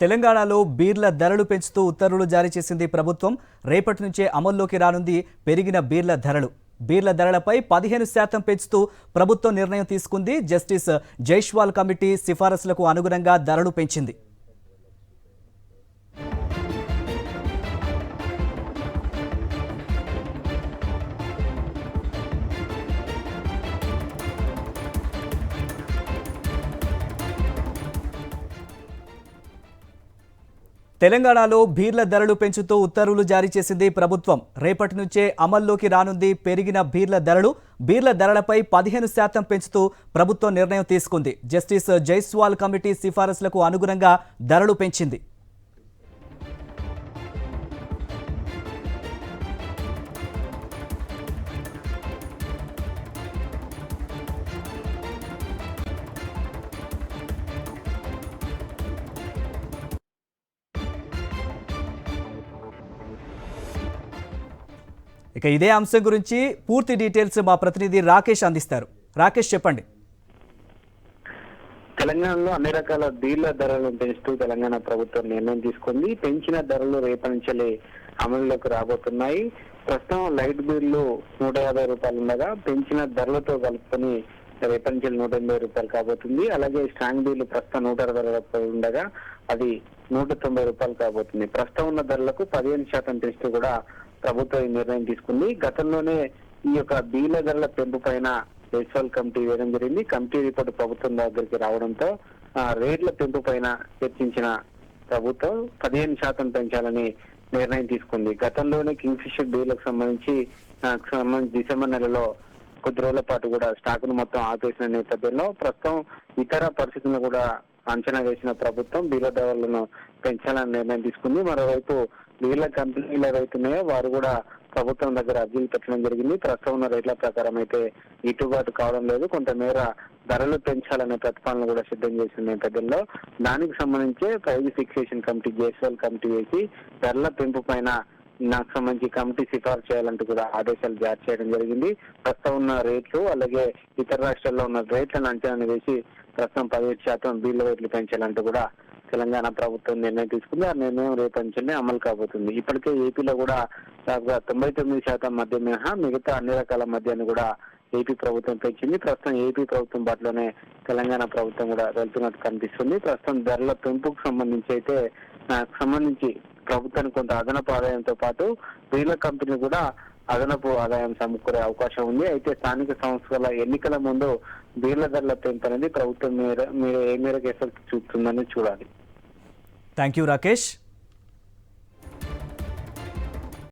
తెలంగాణలో బీర్ల ధరలు పెంచుతూ ఉత్తర్వులు జారీ చేసింది ప్రభుత్వం. రేపటి నుంచే అమల్లోకి రానుంది పెరిగిన బీర్ల ధరలు. బీర్ల ధరలపై 15% పెంచుతూ ప్రభుత్వం నిర్ణయం తీసుకుంది. జస్టిస్ జైస్వాల్ కమిటీ సిఫారసులకు అనుగుణంగా ధరలు పెంచింది. తెలంగాణలో బీర్ల ధరలు పెంచుతూ ఉత్తర్వులు జారీ చేసింది ప్రభుత్వం. రేపటి నుంచే అమల్లోకి రానుంది పెరిగిన బీర్ల ధరలు. బీర్ల ధరలపై 15% పెంచుతూ ప్రభుత్వం నిర్ణయం తీసుకుంది. జస్టిస్ జైస్వాల్ కమిటీ సిఫారసులకు అనుగుణంగా ధరలు పెంచింది. ఇక ఇదే అంశం గురించి పూర్తి డీటెయిల్స్ మా ప్రతినిధి రాకేష్ అందిస్తారు. రాకేష్, చెప్పండి. తెలంగాణలో అన్ని రకాల బీర్ల ధరలను పెంచుతూ తెలంగాణ ప్రభుత్వం నిర్ణయం తీసుకుంది. పెంచిన ధరలు రేపటి నుంచే అమలులోకి రాబోతున్నాయి. ప్రస్తుతం లైట్ బీర్లు 150 రూపాయలు ఉండగా పెంచిన ధరలతో కలుపుకొని రేపటి నుంచి 180 రూపాయలు కాబోతుంది. అలాగే స్ట్రాంగ్ బీర్లు ప్రస్తుతం 160 రూపాయలు ఉండగా అది 190 రూపాయలు కాబోతుంది. ప్రస్తుతం ఉన్న ధరలకు 15% పెంచుతూ కూడా ప్రభుత్వం ఈ నిర్ణయం తీసుకుంది. గతంలోనే ఈ యొక్క బీర్ల ధరల పెంపు పైన జైస్వాల్ కమిటీ వేయడం జరిగింది. కమిటీ రిపోర్టు ప్రభుత్వం దగ్గరికి రావడంతో రేట్ల పెంపు పైన చర్చించిన ప్రభుత్వం 15% పెంచాలని నిర్ణయం తీసుకుంది. గతంలోనే కింగ్ ఫిషర్ బీర్లకు సంబంధించి డిసెంబర్ నెలలో కొద్ది రోజుల పాటు కూడా స్టాక్ ను మొత్తం ఆపేసిన నేపథ్యంలో ప్రస్తుతం ఇతర పరిస్థితులను కూడా అంచనా వేసిన ప్రభుత్వం బీర్ల ధరలను పెంచాలని నిర్ణయం తీసుకుంది. మరోవైపు బీర్ల కంపెనీలు ఏవైతున్నాయో వారు కూడా ప్రభుత్వం దగ్గర అర్జీలు పెట్టడం జరిగింది. ప్రస్తుతం ఉన్న రేట్ల ప్రకారం అయితే గిట్టుబాటు కావడం లేదు. కొంతమేర ధరలు పెంచాలనే ప్రతిపాదనలు కూడా సిద్ధం చేసిన నేపథ్యంలో దానికి సంబంధించి price fixation committee Jaiswal committee వేసి ధరల పెంపు పైన నాకు సంబంధించి కమిటీ సిఫార్సు చేయాలంటూ కూడా ఆదేశాలు జారీ చేయడం జరిగింది. ప్రస్తుతం ఉన్న రేట్లు అలాగే ఇతర రాష్ట్రాల్లో ఉన్న రేట్లను అంచనా వేసి ప్రస్తుతం 15% బీర్ల రేట్లు పెంచాలంటూ కూడా తెలంగాణ ప్రభుత్వం నిర్ణయం తీసుకుంది. ఆ నిర్ణయం రేపటి నుంచి అమలు కాబోతుంది. ఇప్పటికే ఏపీలో కూడా దాదాపుగా 99% మద్యం మినహా మిగతా అన్ని రకాల మద్యాన్ని కూడా ఏపీ ప్రభుత్వం పెంచింది. ప్రస్తుతం ఏపీ ప్రభుత్వం బాటలోనే తెలంగాణ ప్రభుత్వం కూడా వెళ్తున్నట్టు కనిపిస్తుంది. ప్రస్తుతం ధరల పెంపుకు సంబంధించి ప్రభుత్వానికి కొంత అదనపు ఆదాయంతో పాటు బీర్ల కంపెనీ కూడా అదనపు ఆదాయం సమకూరే అవకాశం ఉంది. అయితే స్థానిక సంస్థల ఎన్నికల ముందు బీర్ల ధరల పెంపు అనేది ప్రభుత్వం ఏ మేరకు ఎఫెక్ట్ చూపుతుందని చూడాలి. Thank you Rakesh.